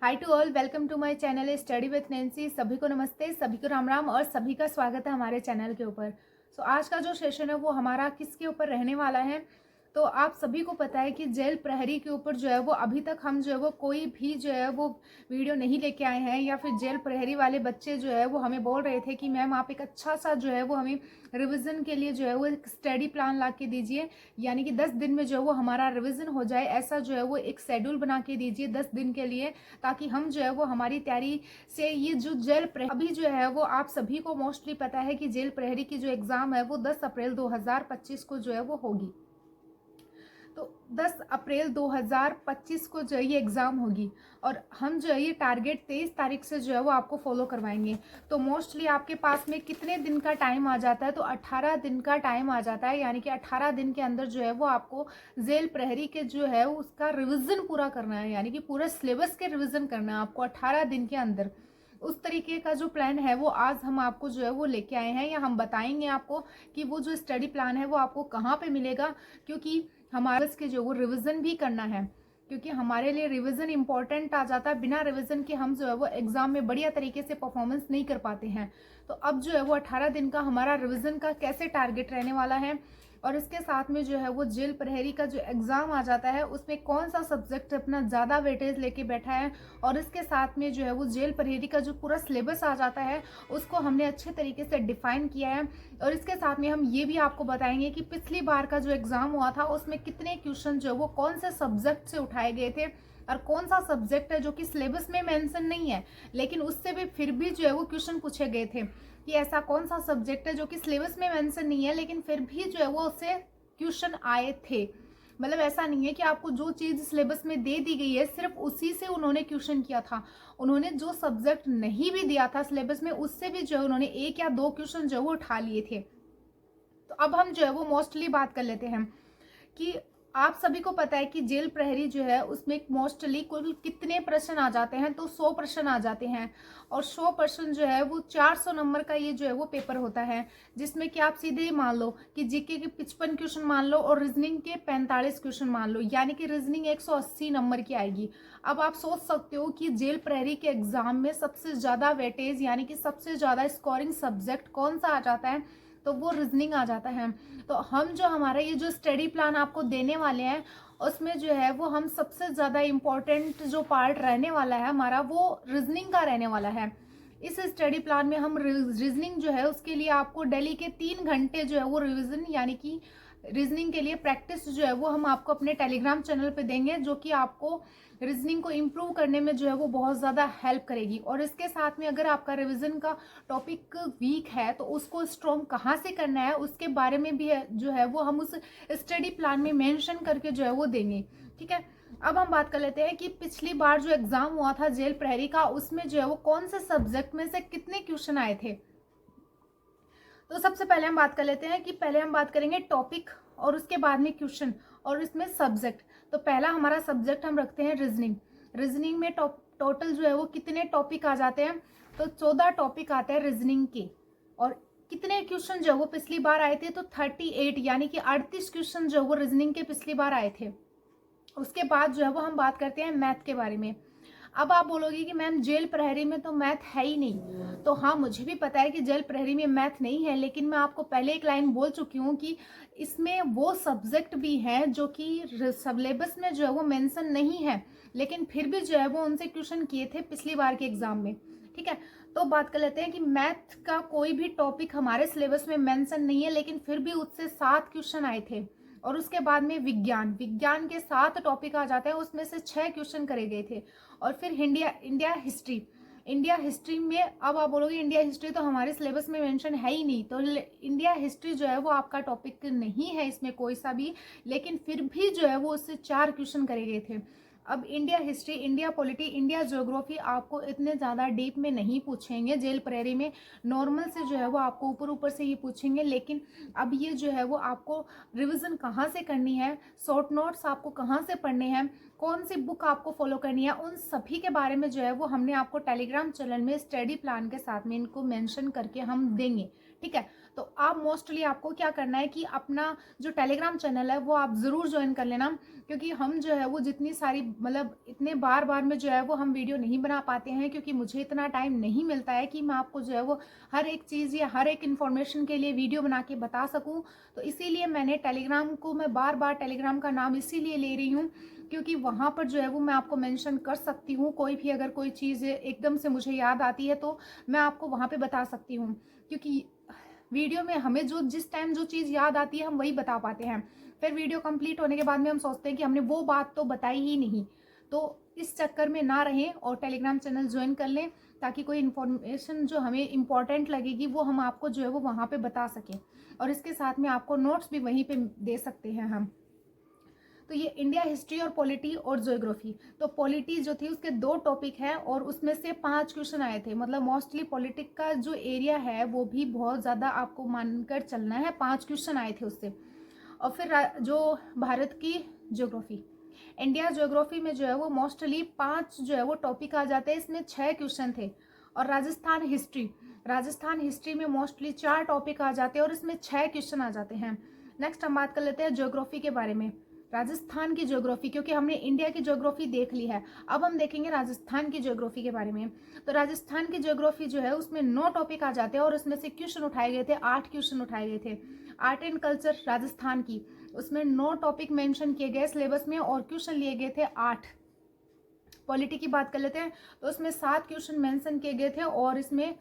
Hi to all, welcome to my channel study with Nancy. सभी को नमस्ते, सभी को राम राम और सभी का स्वागत है हमारे चैनल के ऊपर। आज का जो सेशन है वो हमारा किसके ऊपर रहने वाला है। तो आप सभी को पता है कि जेल प्रहरी के ऊपर जो है वो अभी तक हम जो है वो कोई भी जो है वो वीडियो नहीं लेके आए हैं, या फिर जेल प्रहरी वाले बच्चे जो है वो हमें बोल रहे थे कि मैम आप एक अच्छा सा जो है वो हमें रिवीजन के लिए जो है वो एक स्टडी प्लान ला के दीजिए, यानी कि 10 दिन में जो है वो हमारा रिवीजन हो जाए। ऐसा जो है वो एक शेड्यूल बना के दीजिए 10 दिन के लिए, ताकि हम जो है वो हमारी तैयारी से ये जो जेल प्रहरी अभी जो है वो आप सभी को मोस्टली पता है कि जेल प्रहरी की जो एग्ज़ाम है वो 10 अप्रैल 2025 को जो है वो होगी। तो 10 अप्रैल 2025 को जो है ये एग्ज़ाम होगी और हम जो है ये टारगेट 23 तारीख से जो है वो आपको फॉलो करवाएंगे। तो मोस्टली आपके पास में कितने दिन का टाइम आ जाता है, तो 18 दिन का टाइम आ जाता है, यानी कि 18 दिन के अंदर जो है वो आपको जेल प्रहरी के जो है उसका रिविज़न पूरा करना है, यानी कि पूरे सिलेबस के रिविज़न करना है आपको 18 दिन के अंदर। उस तरीके का जो प्लान है वो आज हम आपको जो है वो लेके आए हैं, या हम बताएंगे आपको कि वो जो स्टडी प्लान है वो आपको कहाँ पे मिलेगा, क्योंकि हमारे इसके जो वो रिवीजन भी करना है, क्योंकि हमारे लिए रिवीजन इंपॉर्टेंट आ जाता है। बिना रिवीजन के हम जो है वो एग्जाम में बढ़िया तरीके से परफॉर्मेंस नहीं कर पाते हैं। तो अब जो है वो 18 दिन का हमारा रिवीजन का कैसे टारगेट रहने वाला है, और इसके साथ में जो है वो जेल प्रहरी का जो एग्ज़ाम आ जाता है उसमें कौन सा सब्जेक्ट अपना ज़्यादा वेटेज लेके बैठा है, और इसके साथ में जो है वो जेल प्रहरी का जो पूरा सिलेबस आ जाता है उसको हमने अच्छे तरीके से डिफाइन किया है। और इसके साथ में हम ये भी आपको बताएंगे कि पिछली बार का जो एग्ज़ाम हुआ था उसमें कितने क्वेश्चन जो है वो कौन से सब्जेक्ट से उठाए गए थे, और कौन सा सब्जेक्ट है जो कि सिलेबस में मेंशन नहीं है लेकिन उससे भी फिर भी जो है वो क्वेश्चन पूछे गए थे, कि ऐसा कौन सा सब्जेक्ट है जो कि सिलेबस में मेंशन नहीं है लेकिन फिर भी जो है वो उससे क्वेश्चन आए थे। मतलब ऐसा नहीं है कि आपको जो चीज़ सिलेबस में दे दी गई है सिर्फ उसी से उन्होंने क्वेश्चन किया था, उन्होंने जो सब्जेक्ट नहीं भी दिया था सिलेबस में उससे भी जो है उन्होंने 1 या 2 क्वेश्चन जो है वो उठा लिए थे। तो अब हम जो है वो मोस्टली बात कर लेते हैं कि आप सभी को पता है कि जेल प्रहरी जो है उसमें मोस्टली कुल कितने प्रश्न आ जाते हैं, तो 100 प्रश्न आ जाते हैं। और 100 प्रश्न जो है वो 400 नंबर का ये जो है वो पेपर होता है, जिसमें कि आप सीधे ही मान लो कि जीके के 55 क्वेश्चन मान लो और रीजनिंग के 45 क्वेश्चन मान लो, यानी कि रीजनिंग 180 नंबर की आएगी। अब आप सोच सकते हो कि जेल प्रहरी के एग्जाम में सबसे ज़्यादा वेटेज यानी कि सबसे ज़्यादा स्कोरिंग सब्जेक्ट कौन सा आ जाता है, तो वो रीजनिंग आ जाता है। तो हम जो हमारा ये जो स्टडी प्लान आपको देने वाले हैं उसमें जो है वो हम सबसे ज़्यादा इम्पोर्टेंट जो पार्ट रहने वाला है हमारा वो रीजनिंग का रहने वाला है। इस स्टडी प्लान में हम रीजनिंग जो है उसके लिए आपको डेली के 3 घंटे जो है वो रिविजन यानी कि रीजनिंग के लिए प्रैक्टिस जो है वो हम आपको अपने टेलीग्राम चैनल पे देंगे, जो कि आपको रीजनिंग को इम्प्रूव करने में जो है वो बहुत ज़्यादा हेल्प करेगी। और इसके साथ में अगर आपका रिवीजन का टॉपिक वीक है तो उसको स्ट्रॉन्ग कहाँ से करना है उसके बारे में भी है जो है वो हम उस स्टडी प्लान में मेंशन करके जो है वो देंगे। ठीक है, अब हम बात कर लेते हैं कि पिछली बार जो एग्जाम हुआ था जेल प्रहरी का उसमें जो है वो कौन से सब्जेक्ट में से कितने क्वेश्चन आए थे। तो सबसे पहले हम बात कर लेते हैं कि पहले हम बात करेंगे टॉपिक और उसके बाद में क्वेश्चन और इसमें सब्जेक्ट। तो पहला हमारा सब्जेक्ट हम रखते हैं रीजनिंग। रीजनिंग में टोटल जो है वो कितने टॉपिक आ जाते हैं, तो 14 टॉपिक आते हैं रीजनिंग के। और कितने क्वेश्चन जो वो पिछली बार आए थे, तो 38 यानी कि 38 क्वेश्चन जो वो रीजनिंग के पिछली बार आए थे। उसके बाद जो है वो हम बात करते हैं मैथ के बारे में। अब आप बोलोगे कि मैम जेल प्रहरी में तो मैथ है ही नहीं, तो हाँ मुझे भी पता है कि जेल प्रहरी में मैथ नहीं है, लेकिन मैं आपको पहले एक लाइन बोल चुकी हूँ कि इसमें वो सब्जेक्ट भी हैं जो कि सिलेबस में जो है वो मेंशन नहीं है, लेकिन फिर भी जो है वो उनसे क्वेश्चन किए थे पिछली बार के एग्जाम में। ठीक है, तो बात कर लेते हैं कि मैथ का कोई भी टॉपिक हमारे सिलेबस में मेंशन नहीं है, लेकिन फिर भी उससे 7 क्वेश्चन आए थे। और उसके बाद में विज्ञान विज्ञान के 7 टॉपिक आ जाते हैं, उसमें से 6 क्वेश्चन करे गए थे। और फिर इंडिया हिस्ट्री। इंडिया हिस्ट्री में अब आप बोलोगे इंडिया हिस्ट्री तो हमारे सिलेबस में मेंशन है ही नहीं, तो इंडिया हिस्ट्री जो है वो आपका टॉपिक नहीं है इसमें कोई सा भी, लेकिन फिर भी जो है वो उससे 4 क्वेश्चन करे गए थे। अब India history, India polity, India geography आपको इतने ज़्यादा डीप में नहीं पूछेंगे जेल प्रहरी में, नॉर्मल से जो है वो आपको ऊपर ऊपर से ही पूछेंगे। लेकिन अब ये जो है वो आपको रिवीजन कहाँ से करनी है, शॉर्ट नोट्स आपको कहाँ से पढ़ने हैं, कौन सी बुक आपको फॉलो करनी है, उन सभी के बारे में जो है वो हमने आपको टेलीग्राम चैनल में स्टडी प्लान के साथ में इनको मेंशन करके हम देंगे। ठीक है, तो आप मोस्टली आपको क्या करना है कि अपना जो टेलीग्राम चैनल है वो आप ज़रूर ज्वाइन कर लेना, क्योंकि हम जो है वो जितनी सारी मतलब इतने बार बार में जो है वो हम वीडियो नहीं बना पाते हैं, क्योंकि मुझे इतना टाइम नहीं मिलता है कि मैं आपको जो है वो हर एक चीज़ या हर एक इन्फॉर्मेशन के लिए वीडियो बना के बता सकूं। तो इसीलिए मैंने टेलीग्राम को मैं बार बार टेलीग्राम का नाम इसीलिए ले रही हूँ, क्योंकि वहाँ पर जो है वो मैं आपको मेंशन कर सकती हूँ। कोई भी अगर कोई चीज़ एकदम से मुझे याद आती है तो मैं आपको वहाँ पे बता सकती हूँ, क्योंकि वीडियो में हमें जो जिस टाइम जो चीज़ याद आती है हम वही बता पाते हैं। फिर वीडियो कंप्लीट होने के बाद में हम सोचते हैं कि हमने वो बात तो बताई ही नहीं। तो इस चक्कर में ना रहें और टेलीग्राम चैनल ज्वाइन कर लें, ताकि कोई इन्फॉर्मेशन जो हमें इम्पॉर्टेंट लगेगी वो हम आपको जो है वो वहाँ पे बता सकें। और इसके साथ में आपको नोट्स भी वहीं पे दे सकते हैं हम। तो ये इंडिया हिस्ट्री और पॉलिटी और ज्योग्राफी। तो पॉलिटी जो थी उसके 2 टॉपिक हैं और उसमें से 5 क्वेश्चन आए थे। मतलब मोस्टली पॉलिटिक का जो एरिया है वो भी बहुत ज़्यादा आपको मानकर चलना है, 5 क्वेश्चन आए थे उससे। और फिर जो भारत की ज्योग्राफी, इंडिया ज्योग्राफी में जो है वो मोस्टली 5 जो है वो टॉपिक आ जाते हैं, इसमें 6 क्वेश्चन थे। और राजस्थान हिस्ट्री में मोस्टली 4 टॉपिक आ जाते हैं और इसमें 6 क्वेश्चन आ जाते हैं। नेक्स्ट हम बात कर लेते हैं ज्योग्राफी के बारे में, राजस्थान की ज्योग्राफी, क्योंकि हमने इंडिया की ज्योग्राफी देख ली है, अब हम देखेंगे राजस्थान की ज्योग्राफी के बारे में। तो राजस्थान की ज्योग्राफी जो है उसमें 9 टॉपिक आ जाते हैं और उसमें से क्वेश्चन उठाए गए थे, 8 क्वेश्चन उठाए गए थे। आर्ट एंड कल्चर राजस्थान की, उसमें 9 टॉपिक मेंशन किए गए सिलेबस में और क्वेश्चन लिए गए थे 8। पॉलिटी की बात कर लेते हैं तो उसमें 7 क्वेश्चन मेंशन किए गए थे और इसमें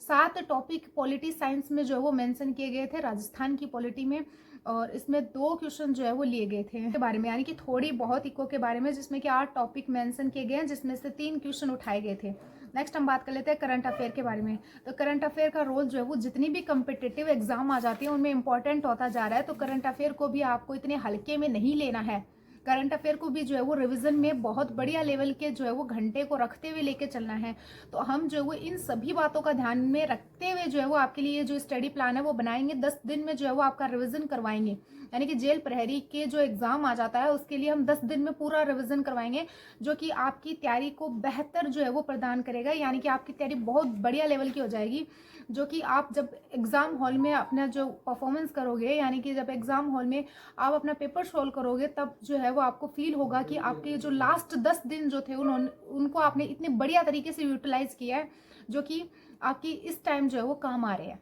7 टॉपिक पॉलिटी साइंस में जो है वो मेंशन किए गए थे राजस्थान की पॉलिटी में। और इसमें 2 क्वेश्चन जो है वो लिए गए थे के बारे में, यानी कि थोड़ी बहुत इको के बारे में, जिसमें कि 8 टॉपिक मेंशन किए गए हैं, जिसमें से 3 क्वेश्चन उठाए गए थे। नेक्स्ट हम बात कर लेते हैं करंट अफेयर के बारे में। तो करंट अफेयर का रोल जो है वो जितनी भी कम्पिटिटिव एग्जाम आ जाती है उनमें इंपॉर्टेंट होता जा रहा है। तो करंट अफेयर को भी आपको इतने हल्के में नहीं लेना है। करंट अफेयर को भी जो है वो रिवीजन में बहुत बढ़िया लेवल के जो है वो घंटे को रखते हुए लेके चलना है। तो हम जो है वो इन सभी बातों का ध्यान में रखते हुए जो है वो आपके लिए जो स्टडी प्लान है वो बनाएंगे। 10 दिन में जो है वो आपका रिवीजन करवाएंगे, यानी कि जेल प्रहरी के जो एग्जाम आ जाता है उसके लिए हम 10 दिन में पूरा रिवीजन करवाएंगे, जो कि आपकी तैयारी को बेहतर जो है वो प्रदान करेगा। यानी कि आपकी तैयारी बहुत बढ़िया लेवल की हो जाएगी, जो कि आप जब एग्जाम हॉल में अपना जो परफॉर्मेंस करोगे, यानी कि जब एग्जाम हॉल में आप अपना पेपर सॉल्व करोगे, तब जो है वो आपको फील होगा कि आपके जो लास्ट 10 दिन जो थे उनको आपने इतने बढ़िया तरीके से यूटिलाइज किया है, जो कि आपकी इस टाइम जो है वो काम आ रहे हैं।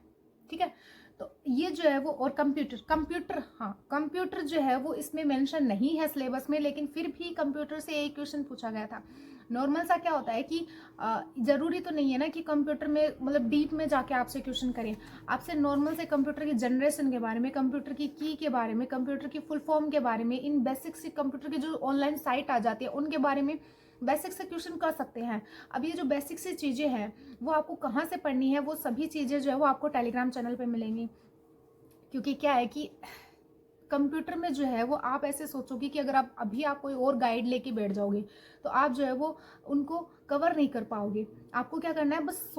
ठीक है, तो ये जो है वो, और कंप्यूटर जो है वो इसमें मेंशन नहीं है सिलेबस में, लेकिन फिर भी कंप्यूटर से एक क्वेश्चन पूछा गया था। नॉर्मल सा क्या होता है कि जरूरी तो नहीं है ना कि कंप्यूटर में मतलब डीप में जाके आपसे क्वेश्चन करें। आपसे नॉर्मल से कंप्यूटर की जनरेशन के बारे में, कंप्यूटर की के बारे में, कंप्यूटर की फुल फॉर्म के बारे में, इन बेसिक से कंप्यूटर की जो ऑनलाइन साइट आ जाती है उनके बारे में बेसिक से क्वेश्चन कर सकते हैं। अब ये जो बेसिक सी चीज़ें हैं वो आपको कहाँ से पढ़नी है, वो सभी चीज़ें जो है वो आपको टेलीग्राम चैनल पे मिलेंगी। क्योंकि क्या है कि कंप्यूटर में जो है वो आप ऐसे सोचोगे कि अगर आप अभी आप कोई और गाइड लेके बैठ जाओगे तो आप जो है वो उनको कवर नहीं कर पाओगे। आपको क्या करना है, बस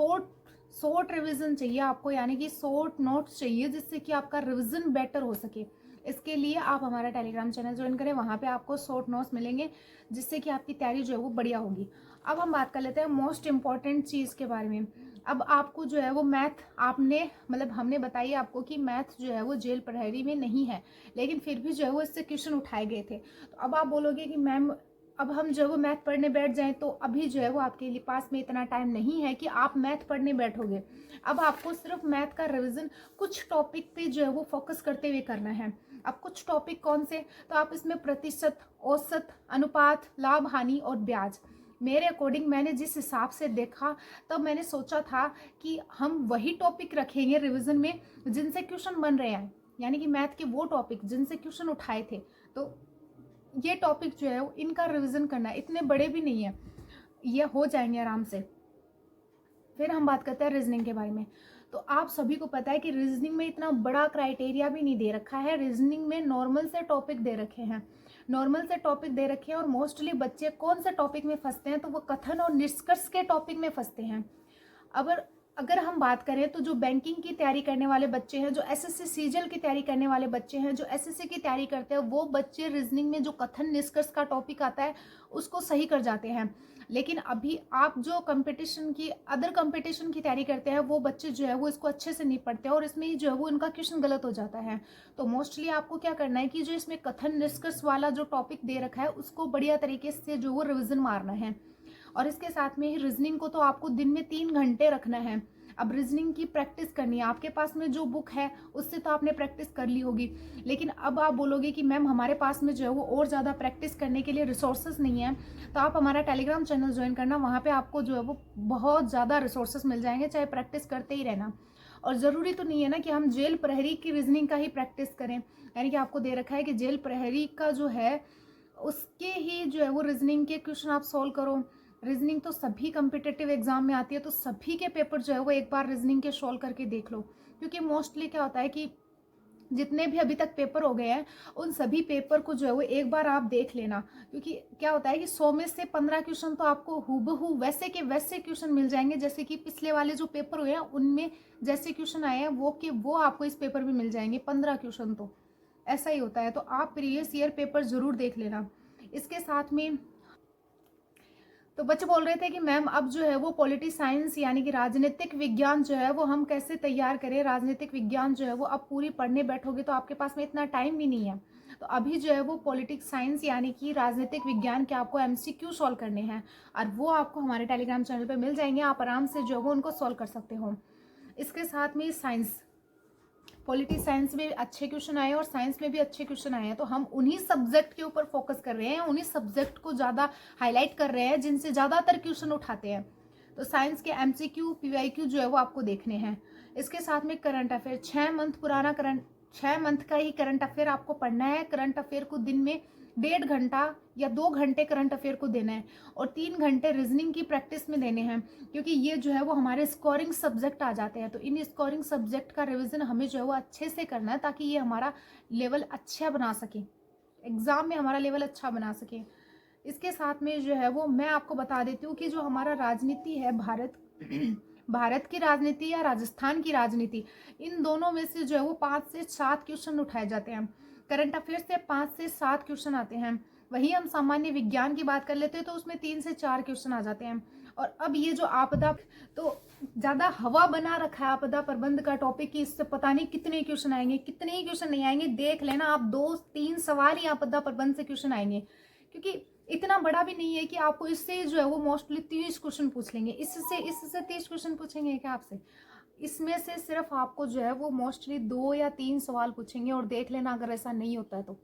शॉर्ट रिवीजन चाहिए आपको, यानी कि शॉर्ट नोट्स चाहिए जिससे कि आपका रिवीजन बेटर हो सके। इसके लिए आप हमारा टेलीग्राम चैनल ज्वाइन करें, वहाँ पे आपको शॉर्ट नोट्स मिलेंगे जिससे कि आपकी तैयारी जो है वो बढ़िया होगी। अब हम बात कर लेते हैं मोस्ट इम्पॉर्टेंट चीज़ के बारे में। अब आपको जो है वो मैथ, आपने मतलब हमने बताई आपको कि मैथ जो है वो जेल प्रहरी में नहीं है, लेकिन फिर भी जो है वो इससे क्वेश्चन उठाए गए थे। तो अब आप बोलोगे कि मैम अब हम जो है वो मैथ पढ़ने बैठ जाएं, तो अभी जो है वो आपके पास में इतना टाइम नहीं है कि आप मैथ पढ़ने बैठोगे। अब आपको सिर्फ मैथ का रिवीजन कुछ टॉपिक पे जो है वो फोकस करते हुए करना है। अब कुछ टॉपिक कौन से, तो आप इसमें प्रतिशत, औसत, अनुपात, लाभ हानि और ब्याज, मेरे अकॉर्डिंग मैंने जिस हिसाब से देखा तब मैंने सोचा था कि हम वही टॉपिक रखेंगे रिवीजन में जिनसे क्वेश्चन बन रहे हैं, यानी कि मैथ के वो टॉपिक जिनसे क्वेश्चन उठाए थे। तो ये टॉपिक जो है इनका रिवीजन करना है, इतने बड़े भी नहीं है, ये हो जाएंगे आराम से। फिर हम बात करते हैं रीजनिंग के बारे में। तो आप सभी को पता है कि रीजनिंग में इतना बड़ा क्राइटेरिया भी नहीं दे रखा है। रीजनिंग में नॉर्मल से टॉपिक दे रखे हैं, और मोस्टली बच्चे कौन से टॉपिक में फंसते हैं, तो वो कथन और निष्कर्ष के टॉपिक में फंसते हैं। अगर अगर हम बात करें तो जो बैंकिंग की तैयारी करने वाले बच्चे हैं, जो एसएससी सीजीएल की तैयारी करने वाले बच्चे हैं, जो एसएससी की तैयारी करते हैं, वो बच्चे रीजनिंग में जो कथन निष्कर्ष का टॉपिक आता है उसको सही कर जाते हैं। लेकिन अभी आप जो अदर कंपटीशन की तैयारी करते हैं, वो बच्चे जो है वो इसको अच्छे से नहीं पढ़ते हैं और इसमें जो है वो उनका क्वेश्चन गलत हो जाता है। तो मोस्टली आपको क्या करना है कि जो इसमें कथन निष्कर्ष वाला जो टॉपिक दे रखा है उसको बढ़िया तरीके से जो वो रिविजन मारना है। और इसके साथ में ही रीजनिंग को तो आपको दिन में 3 घंटे रखना है। अब रीजनिंग की प्रैक्टिस करनी है, आपके पास में जो बुक है उससे तो आपने प्रैक्टिस कर ली होगी, लेकिन अब आप बोलोगे कि मैम हमारे पास में जो है वो और ज़्यादा प्रैक्टिस करने के लिए रिसोर्सेज नहीं है, तो आप हमारा टेलीग्राम चैनल ज्वाइन करना। वहाँ पे आपको जो है वो बहुत ज़्यादा रिसोर्सेज मिल जाएंगे, चाहे प्रैक्टिस करते ही रहना। और ज़रूरी तो नहीं है ना कि हम जेल प्रहरी की रीजनिंग का ही प्रैक्टिस करें, यानी कि आपको दे रखा है कि जेल प्रहरी का जो है उसके ही जो है वो रीजनिंग के क्वेश्चन आप सोल्व करो। रीजनिंग तो सभी कम्पिटिटिव एग्जाम में आती है, तो सभी के पेपर जो है वो एक बार रीजनिंग के सोल्व करके देख लो। क्योंकि मोस्टली क्या होता है कि जितने भी अभी तक पेपर हो गए हैं उन सभी पेपर को जो है वो एक बार आप देख लेना। क्योंकि क्या होता है कि 100 में से 15 क्वेश्चन तो आपको हूबहू वैसे के वैसे क्वेश्चन मिल जाएंगे, जैसे कि पिछले वाले जो पेपर हुए हैं उनमें जैसे क्वेश्चन आए हैं वो आपको इस पेपर में मिल जाएंगे 15 क्वेश्चन। तो ऐसा ही होता है, तो आप प्रीवियस ईयर पेपर जरूर देख लेना। इसके साथ में तो बच्चे बोल रहे थे कि मैम अब जो है वो पॉलिटी साइंस यानी कि राजनीतिक विज्ञान जो है वो हम कैसे तैयार करें। राजनीतिक विज्ञान जो है वो अब पूरी पढ़ने बैठोगे तो आपके पास में इतना टाइम भी नहीं है। तो अभी जो है वो पॉलिटिक्स साइंस यानी कि राजनीतिक विज्ञान के आपको एमसीक्यू सॉल्व करने हैं और वो आपको हमारे टेलीग्राम चैनल पर मिल जाएंगे, आप आराम से जो है वो उनको सॉल्व कर सकते हो। इसके साथ में साइंस, पॉलिटिक्स साइंस में अच्छे क्वेश्चन आए और साइंस में भी अच्छे क्वेश्चन आए हैं, तो हम उन्हीं सब्जेक्ट के ऊपर फोकस कर रहे हैं, उन्हीं सब्जेक्ट को ज़्यादा हाईलाइट कर रहे हैं जिनसे ज़्यादातर क्वेश्चन उठाते हैं। तो साइंस के एमसीक्यू पीवाईक्यू जो है वो आपको देखने हैं। इसके साथ में करंट अफेयर, 6 मंथ का ही करंट अफेयर आपको पढ़ना है। करंट अफेयर को दिन में 1.5 घंटा या 2 घंटे करंट अफेयर को देना है और 3 घंटे रीजनिंग की प्रैक्टिस में देने हैं, क्योंकि ये जो है वो हमारे स्कोरिंग सब्जेक्ट आ जाते हैं। तो इन स्कोरिंग सब्जेक्ट का रिवीजन हमें जो है वो अच्छे से करना है ताकि ये हमारा लेवल अच्छा बना सके, एग्जाम में हमारा लेवल अच्छा बना सके। इसके साथ में जो है वो मैं आपको बता देती हूँ कि जो हमारा राजनीति है भारत की राजनीति या राजस्थान की राजनीति, इन दोनों में से जो है वो 5 से 7 क्वेश्चन उठाए जाते हैं। करंट अफेयर से 5 से 7 क्वेश्चन आते हैं। वहीं हम सामान्य विज्ञान की बात कर लेते हैं तो उसमें 3 से 4 क्वेश्चन आ जाते हैं। और अब ये जो आपदा, तो ज़्यादा हवा बना रखा है आपदा प्रबंध का टॉपिक कि इससे पता नहीं कितने क्वेश्चन आएंगे, कितने ही क्वेश्चन नहीं आएंगे। देख लेना आप 2-3 सवाल ही आपदा प्रबंध से क्वेश्चन आएंगे, क्योंकि इतना बड़ा भी नहीं है कि आपको इससे जो है वो मोस्टली 30 क्वेश्चन पूछ लेंगे। इससे 30 क्वेश्चन पूछेंगे क्या आपसे? इसमें से सिर्फ आपको जो है वो मोस्टली 2 या 3 सवाल पूछेंगे। और देख लेना अगर ऐसा नहीं होता है तो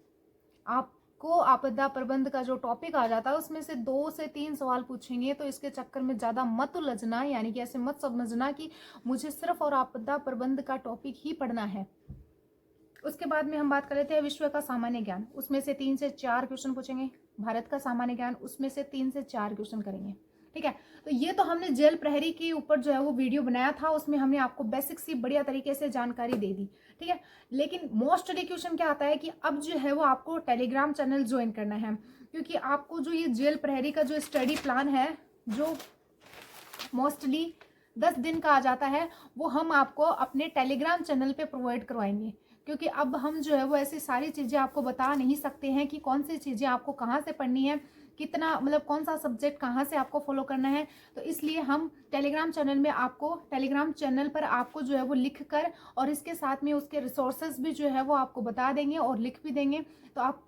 आपको आपदा प्रबंध का जो टॉपिक आ जाता है उसमें से 2 से 3 सवाल पूछेंगे। तो इसके चक्कर में ज़्यादा मत उलझना, यानी कि ऐसे मत समझना कि मुझे सिर्फ और आपदा प्रबंध का टॉपिक ही पढ़ना है। उसके बाद में हम बात कर लेते हैं विश्व का सामान्य ज्ञान, उसमें से 3 से 4 क्वेश्चन पूछेंगे। भारत का सामान्य ज्ञान, उसमें से 3 से 4 क्वेश्चन करेंगे। ठीक है, तो ये तो हमने जेल प्रहरी के ऊपर जो है वो वीडियो बनाया था, उसमें हमने आपको बेसिक सी बढ़िया तरीके से जानकारी दे दी। ठीक है, लेकिन मोस्टली क्वेश्चन क्या आता है कि अब जो है वो आपको टेलीग्राम चैनल ज्वाइन करना है, क्योंकि आपको जो ये जेल प्रहरी का जो स्टडी प्लान है जो मोस्टली 10 दिन का आ जाता है, वो हम आपको अपने टेलीग्राम चैनल पे प्रोवाइड करवाएंगे। क्योंकि अब हम जो है वो ऐसी सारी चीज़ें आपको बता नहीं सकते हैं कि कौन सी चीज़ें आपको कहाँ से पढ़नी है, कितना मतलब कौन सा सब्जेक्ट कहाँ से आपको फॉलो करना है। तो इसलिए हम टेलीग्राम चैनल में आपको, टेलीग्राम चैनल पर आपको जो है वो लिख कर और इसके साथ में उसके रिसोर्सेज भी जो है वो आपको बता देंगे और लिख भी देंगे। तो आप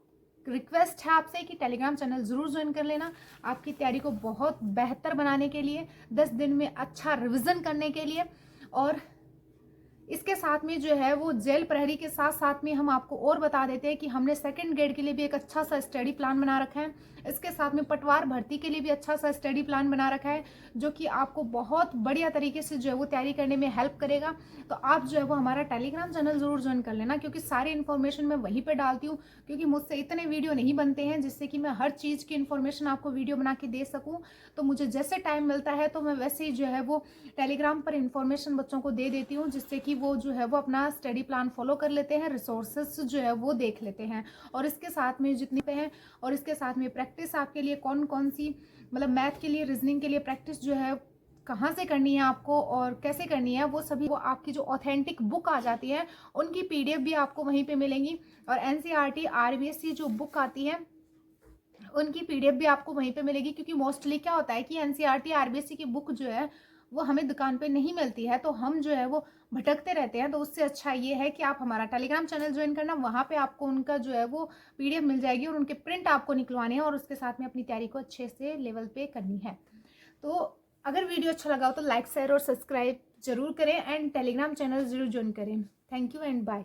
रिक्वेस्ट है आपसे कि टेलीग्राम चैनल ज़रूर ज्वाइन कर लेना, आपकी तैयारी को बहुत बेहतर बनाने के लिए, 10 दिन में अच्छा रिवीजन करने के लिए। और इसके साथ में जो है वो जेल प्रहरी के साथ साथ में हम आपको और बता देते हैं कि हमने सेकंड ग्रेड के लिए भी एक अच्छा सा स्टडी प्लान बना रखा है। इसके साथ में पटवार भर्ती के लिए भी अच्छा सा स्टडी प्लान बना रखा है, जो कि आपको बहुत बढ़िया तरीके से जो है वो तैयारी करने में हेल्प करेगा। तो आप जो है वो हमारा टेलीग्राम चैनल ज़रूर ज्वाइन कर लेना, क्योंकि सारी इन्फॉर्मेशन मैं वहीं पर डालती हूँ। क्योंकि मुझसे इतने वीडियो नहीं बनते हैं जिससे कि मैं हर चीज़ की इन्फॉर्मेशन आपको वीडियो बना के दे सकूँ। तो मुझे जैसे टाइम मिलता है तो मैं वैसे ही जो है वो टेलीग्राम पर इन्फॉर्मेशन बच्चों को दे देती हूँ, जिससे कि वो जो है वो अपना स्टडी प्लान फॉलो कर लेते हैं, रिसोर्सेस जो है वो देख लेते हैं। और इसके साथ में जितनी पे हैं और इसके साथ में प्रैक्टिस आपके लिए कौन कौन सी, मतलब मैथ के लिए, रीजनिंग के लिए प्रैक्टिस जो है कहाँ से करनी है आपको और कैसे करनी है, वो सभी, वो आपकी जो ऑथेंटिक बुक आ जाती है उनकी PDF भी आपको वहीं पे मिलेंगी। और NCERT RBSC जो बुक आती है उनकी PDF भी आपको वहीं पे मिलेगी, क्योंकि मोस्टली क्या होता है कि NCERT RBSC की बुक जो है वो हमें दुकान पे नहीं मिलती है, तो हम जो है वो भटकते रहते हैं। तो उससे अच्छा ये है कि आप हमारा टेलीग्राम चैनल ज्वाइन करना, वहाँ पे आपको उनका जो है वो PDF मिल जाएगी और उनके प्रिंट आपको निकलवाने हैं और उसके साथ में अपनी तैयारी को अच्छे से लेवल पे करनी है। तो अगर वीडियो अच्छा लगा हो तो लाइक शेयर और सब्सक्राइब जरूर करें एंड टेलीग्राम चैनल जरूर ज्वाइन करें। Thank you and bye.